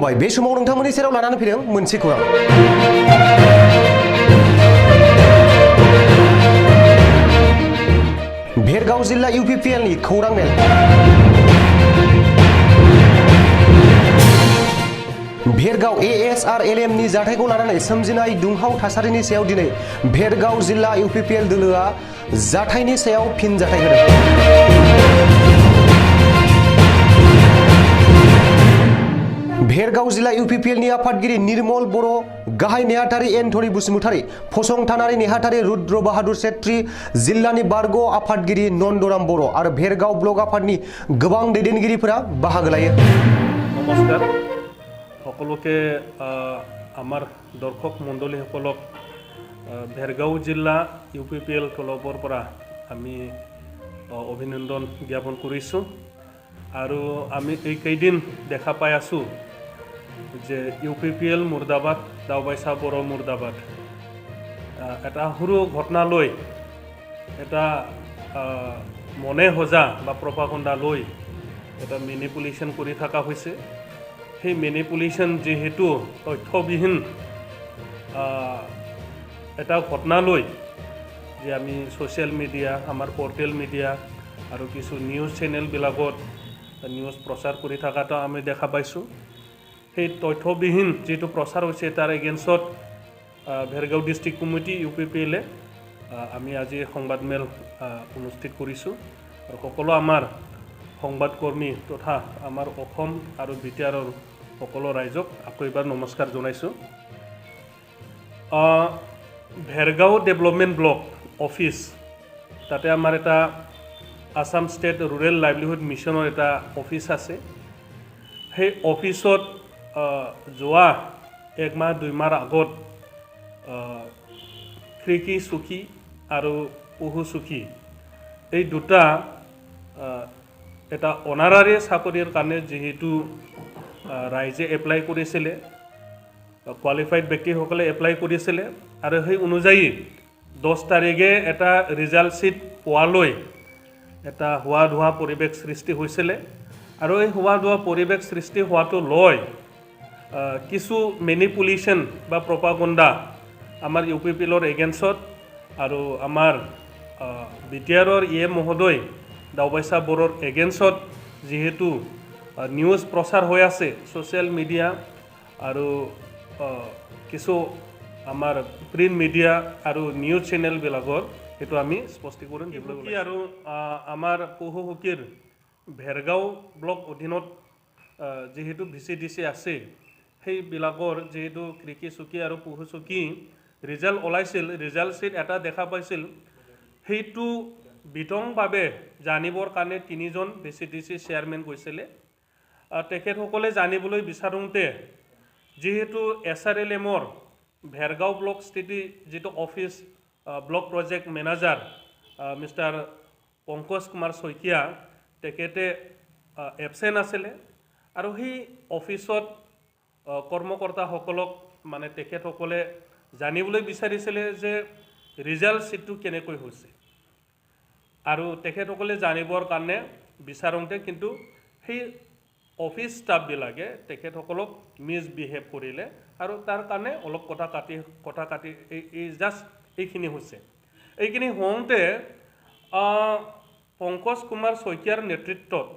खुलुमबाय बे समाव नोंथांमोननि सेराव लानानै फैदों मोनसे खौरां भेरगाव जिल्ला UPPL नि खौरां मेल भेरगाव ASRLM नि जाथायखौ लानानै सोमजिनाय दुंहाव थासारिनि सायाव दिनै भेरगाव जिल्ला UPPL दोलोआ जाथायनि सायाव फिनजाथाय होदों। भेरगाव जिल्ला UPPL नि आफादगिरि निर्मल बर' गाहाय नेहाथारि एन्थनी बसुमतारी फसंथानारि नेहाथारि रुद्र बाहादुर सेत्री जिल्लानि बारग' आफादगिरि नन्दराम बर' आरो भेरगाव ब्लक आफादनि गोबां दैदेनगिरिफोरा बाहागो लायो। नमस्कार সকলোকে আমাৰ দৰ্শক মণ্ডলীসকলক भेरगाव जिल्ला UPPL ক্লাবৰ পৰা আমি অভিনন্দন জ্ঞাপন কৰিছোঁ আৰু আমি এই কেইদিন দেখা পাই আছোঁ যে UPPL মুৰ্দাবাদ দাওবাইছা বৰ মুৰ্দাবাদ এটা সৰু ঘটনা লৈ এটা মনে হজা বা প্ৰপাগণ্ডা লৈ এটা মেনিপুলেশ্যন কৰি থকা হৈছে সেই মেনিপুলেশ্যন যেহেতু তথ্যবিহীন এটা ঘটনা লৈ যে আমি সোশ্যাল মিডিয়া আমাৰ পোৰ্টেল মিডিয়া আৰু কিছু নিউজ চেনেলবিলাকত নিউজ প্ৰচাৰ কৰি থকাটো আমি দেখা পাইছোঁ সেই তথ্যবিহীন যেটো প্ৰচাৰ হৈছে তাৰ এগেইনষ্টত भेरगाव ডিষ্ট্ৰিক্ট কমিটি UPPL আমি আজি সংবাদমেল অনুষ্ঠিত কৰিছোঁ আৰু সকলো আমাৰ সংবাদকৰ্মী তথা আমাৰ অসম আৰু বিটিআৰৰ সকলো ৰাইজক আকৌ এবাৰ নমস্কাৰ জনাইছোঁ भेरगाव ডেভেলপমেণ্ট ব্লক অফিচ তাতে আমাৰ এটা আসাম ষ্টেট ৰুৰেল লাইভলিহুড মিছনৰ এটা অফিচ আছে সেই অফিচত যোৱা এক মাহ দুই মাহ আগত খিৰিকী চুকী আৰু পহু চুকী এই দুটা এটা অনাৰাৰী চাকৰিৰ কাৰণে যেহেতু ৰাইজে এপ্লাই কৰিছিলে কোৱালিফাইড ব্যক্তিসকলে এপ্লাই কৰিছিলে আৰু সেই অনুযায়ী 10 তাৰিখে এটা ৰিজাল্ট शीट পোৱালৈ এটা হোৱা ধোৱা পৰিৱেশ সৃষ্টি হৈছিলে আৰু এই হোৱা ধোৱা পৰিৱেশ সৃষ্টি হোৱাটো লৈ কিছু মেনিপুলেশ্যন বা প্ৰপাগণ্ডা আমাৰ UPPLৰ এগেইনষ্টত আৰু আমাৰ বিটিআৰৰ মহোদয় দাওবাইছা বৰৰ এগেইনষ্টত যেহেতু নিউজ প্ৰচাৰ হৈ আছে সোশ্যাল মিডিয়া আৰু কিছু আমাৰ প্ৰিন্ট মিডিয়া আৰু নিউজ চেনেলবিলাকত এটো আমি স্পষ্টীকৰণ দিবলৈ আৰু আমাৰ পহুসুকীৰ भेरगाव ব্লক অধীনত যেহেতু VCDC আছে সেই বিলাকৰ যেহেতু খিৰিকী চুকী আৰু পহু চুকী ৰিজাল্ট ওলাইছিল ৰিজাল্ট शीट এটা দেখা পাইছিল সেইটো বিতংভাৱে জানিবৰ কাৰণে তিনিজন VCDC চেয়াৰমেন গৈছিলে তেখেতসকলে জানিবলৈ বিচাৰোঁতে যেহেতু SRLMৰ भेरगाव ব্লক স্থিতি যেটো office block project manager mister Pankaj Kumar Saikia তেখেতে এবসেন্ট আছিলে আৰু সেই অফিচত কৰ্মকৰ্তাসকলক মানে তেখেতসকলে জানিবলৈ বিচাৰিছিলে যে ৰিজাল্ট शीटটো কেনেকৈ হৈছে আৰু তেখেতসকলে জানিবৰ কাৰণে বিচাৰোঁতে কিন্তু সেই অফিচ ষ্টাফ বিলাকে তেখেতসকলক মিছবিহেভ কৰিলে আৰু তাৰ কাৰণে অলপ কথা কাটি এই জাস্ট এইখিনি হৈছে এইখিনি হওঁতে পংকজ কুমাৰ শইকীয়াৰ নেতৃত্বত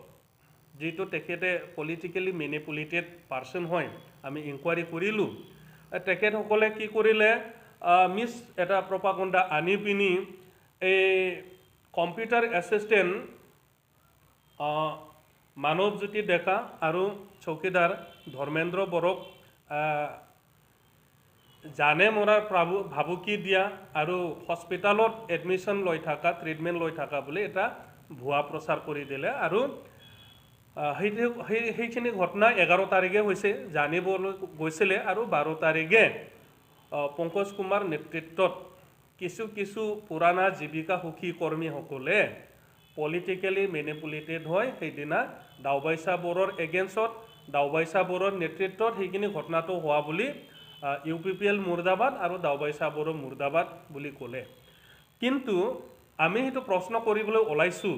যেটো তেখেতে পলিটিক্যালি মেনিপুলেটেড পাৰ্সন হয় আমি ইনকুৱাৰি কৰিলোঁ তেখেতসকলে কি কৰিলে মিছ এটা প্ৰপাগণ্ডা আনি পিনি এই কম্পিউটাৰ এছিষ্টেণ্ট মানৱজ্যোতি ডেকা আৰু চৌকিদাৰ ধৰ্মেন্দ্ৰ বৰক জানে মৰাৰ ভাবুকি দিয়া আৰু হস্পিটালত এডমিশ্যন লৈ থকা ট্ৰিটমেণ্ট লৈ থকা বুলি এটা ভুৱা প্ৰচাৰ কৰি দিলে আৰু সেইখিনি ঘটনা 11 তাৰিখে হৈছে জানিবলৈ গৈছিলে আৰু 12 তাৰিখে পংকজ কুমাৰ নেতৃত্বত কিছু পুৰাণা জীৱিকা সুখী কৰ্মীসকলে পলিটিক্যালি মেনিপুলেটেড হয় সেইদিনা দাওবাইছা বৰৰ এগেইনষ্টত দাওবাইছা বৰৰ নেতৃত্বত সেইখিনি ঘটনাটো হোৱা বুলি UPPL মুৰ্দাবাদ আৰু দাওবাইছা বৰ মুৰ্দাবাদ বুলি ক'লে কিন্তু আমি হেতু প্ৰশ্ন কৰিবলৈ ওলাইছো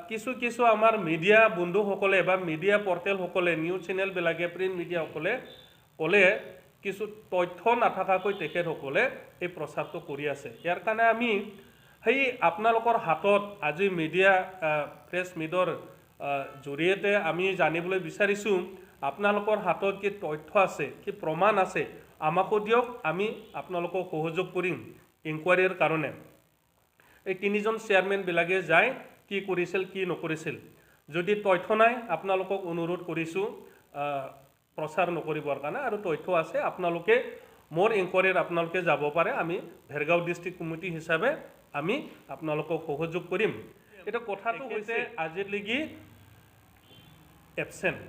কিছু কিছু আমাৰ মিডিয়া বন্ধুসকলে বা মিডিয়া পৰ্টেলসকলে নিউজ চেনেলবিলাকে প্ৰিণ্ট মিডিয়াসকলে ক'লে কিছু তথ্য নাথাকাকৈ তেখেতসকলে এই প্ৰচাৰটো কৰি আছে। ইয়াৰ কাৰণে আমি সেই আপোনালোকৰ হাতত আজি মিডিয়া প্ৰেছ মিটৰ জৰিয়তে আমি জানিবলৈ বিচাৰিছোঁ আপোনালোকৰ হাতত কি তথ্য আছে, কি প্ৰমাণ আছে, আমাকো দিয়ক, আমি আপোনালোকক সহযোগ কৰিম ইনকুৱাৰীৰ কাৰণে। এই তিনিজন চেয়াৰমেনবিলাকে যায় কি কৰিছিল কি নকৰিছিল। যদি তথ্য নাই আপোনালোকক অনুৰোধ কৰিছোঁ প্ৰচাৰ নকৰিবৰ কাৰণে, আৰু তথ্য আছে আপোনালোকে মোৰ ইনকুৱাৰীত আপোনালোকে যাব পাৰে। আমি ভেৰগাঁও ডিষ্ট্ৰিক্ট কমিটি হিচাপে আমি আপোনালোকক সহযোগ কৰিম। এটা কথাটো হৈছে আজিলৈকে এবচেণ্ট,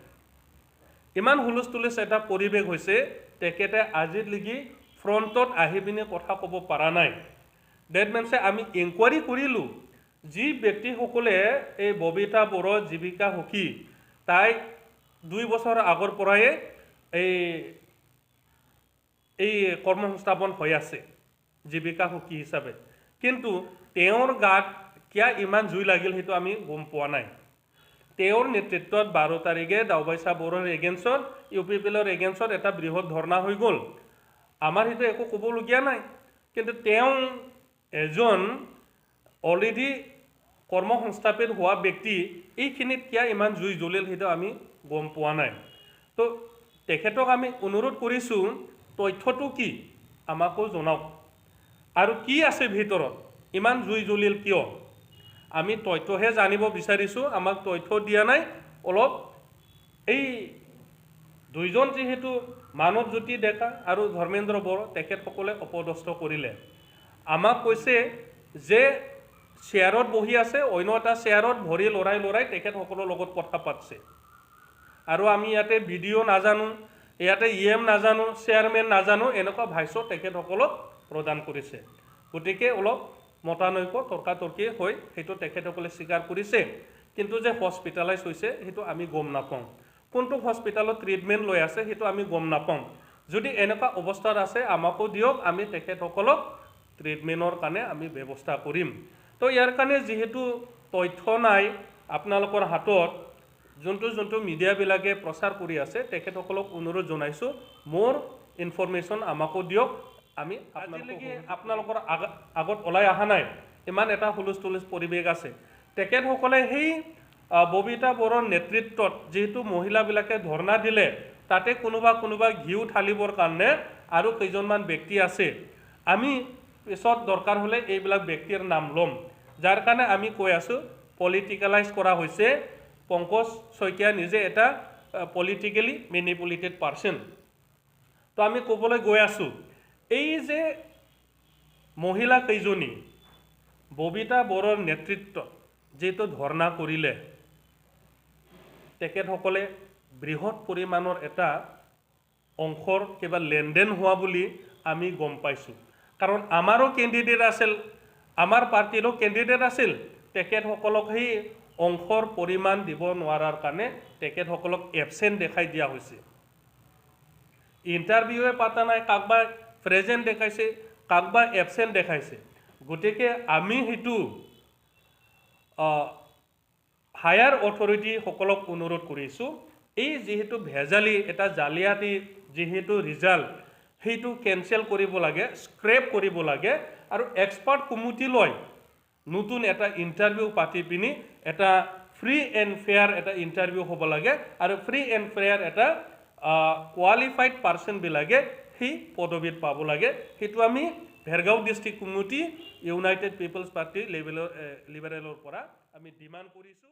ইমান হুলস্থুলিছ এটা পৰিৱেশ হৈছে, তেখেতে আজিলৈকে ফ্ৰণ্টত আহি পিনে কথা ক'ব পৰা নাই। ডেট মিনছে আমি ইনকুৱাৰী কৰিলোঁ, যি ব্যক্তিসকলে এই ববিতা বড়ো জীৱিকা সখী তাই 2 বছৰ আগৰ পৰাই এই কৰ্মসংস্থাপন হৈ আছে জীৱিকা সখী হিচাপে, কিন্তু তেওঁৰ গাত কিয় ইমান জুই লাগিল সেইটো আমি গম পোৱা নাই। তেওঁৰ নেতৃত্বত 12 তাৰিখে দাওবাইচা বড়োৰ এগেইনষ্টত UPPLৰ এগেইনষ্টত এটা বৃহৎ ধৰ্ণা হৈ গ'ল। আমাৰ সেইটো একো ক'বলগীয়া নাই, কিন্তু তেওঁ এজন অলৰেডি কৰ্মসংস্থাপিত হোৱা ব্যক্তি, এইখিনিত কিয় ইমান জুই জ্বলিল সেইটো আমি গম পোৱা নাই। তো তেখেতক আমি অনুৰোধ কৰিছোঁ তথ্যটো কি আমাকো জনাওক, আৰু কি আছে ভিতৰত, ইমান জুই জ্বলিল কিয়, আমি তথ্যহে জানিব বিচাৰিছোঁ। আমাক তথ্য দিয়া নাই। অলপ এই দুইজন যিহেতু মানৱজ্যোতি ডেকা আৰু ধৰ্মেন্দ্ৰ বড়ো তেখেতসকলে অপদস্থ কৰিলে। আমাক কৈছে যে চেয়াৰত বহি আছে, অন্য এটা চেয়াৰত ভৰি লৰাই লৰাই তেখেতসকলৰ লগত কথা পাতিছে, আৰু আমি ইয়াতে ভিডিঅ' নাজানো, ইয়াতে EM নাজানো, চেয়াৰমেন নাজানো, এনেকুৱা ভাষ্য তেখেতসকলক প্ৰদান কৰিছে। গতিকে অলপ মতানৈক্য তৰ্কাতৰ্কি হৈ সেইটো তেখেতসকলে স্বীকাৰ কৰিছে, কিন্তু যে হস্পিটেলাইজ হৈছে সেইটো আমি গম নাপাওঁ। কোনটো হস্পিটেলত ট্ৰিটমেণ্ট লৈ আছে সেইটো আমি গম নাপাওঁ। যদি এনেকুৱা অৱস্থাত আছে আমাকো দিয়ক, আমি তেখেতসকলক ট্ৰিটমেণ্টৰ কাৰণে আমি ব্যৱস্থা কৰিম। তো ইয়াৰ কাৰণে যিহেতু তথ্য নাই আপোনালোকৰ হাতত, যোনটো মিডিয়াবিলাকে প্ৰচাৰ কৰি আছে, তেখেতসকলক অনুৰোধ জনাইছোঁ মোৰ ইনফৰমেশ্যন আমাকো দিয়ক। আমি আপোনালোকৰ আগত ওলাই অহা নাই, ইমান এটা হুলস্থুলিছ পৰিৱেশ আছে। তেখেতসকলে সেই ববিতা বড়োৰ নেতৃত্বত যিহেতু মহিলাবিলাকে ধৰ্ণা দিলে, তাতে কোনোবা ঘিউ ঢালিবৰ কাৰণে আৰু কেইজনমান ব্যক্তি আছে। আমি পিছত দৰকাৰ হ'লে এইবিলাক ব্যক্তিৰ নাম ল'ম, যাৰ কাৰণে আমি কৈ আছোঁ পলিটিকেলাইজ কৰা হৈছে। পংকজ শইকীয়া নিজে এটা পলিটিকেলি মেনিপুলেটেড পাৰ্চন। তো আমি ক'বলৈ গৈ আছোঁ, এই যে মহিলা কেইজনী ববিতা বড়োৰ নেতৃত্বত যিটো ধৰ্ণা কৰিলে, তেখেতসকলে বৃহৎ পৰিমাণৰ এটা অংশৰ কিবা লেনদেন হোৱা বুলি আমি গম পাইছোঁ। কাৰণ আমাৰো কেণ্ডিডেট আছিল, আমাৰ পাৰ্টিৰো কেণ্ডিডেট আছিল, তেখেতসকলক সেই অংশৰ পৰিমাণ দিব নোৱাৰাৰ কাৰণে তেখেতসকলক এবচেণ্ট দেখাই দিয়া হৈছে। ইণ্টাৰভিউৱে পতা নাই, কাকবা প্ৰেজেণ্ট দেখাইছে, কাকবা এবচেণ্ট দেখাইছে। গতিকে আমি সেইটো হায়াৰ অথৰিটিসকলক অনুৰোধ কৰিছোঁ, এই যিহেতু ভেজালি এটা জালিয়াতি যিহেতু ৰিজাল্ট, সেইটো কেনচেল কৰিব লাগে, স্ক্ৰেপ কৰিব লাগে, আৰু এক্সপাৰ্ট কমিটি লৈ নতুন এটা ইণ্টাৰভিউ পাতি পিনি এটা ফ্ৰী এণ্ড ফেয়াৰ এটা ইণ্টাৰভিউ হ'ব লাগে, আৰু ফ্ৰী এণ্ড ফেয়াৰ এটা কোৱালিফাইড পাৰ্চনবিলাকে সেই পদবীত পাব লাগে। সেইটো আমি Bhergaon district committee united peoples party লিবাৰেলৰ পৰা আমি ডিমাণ্ড কৰিছোঁ।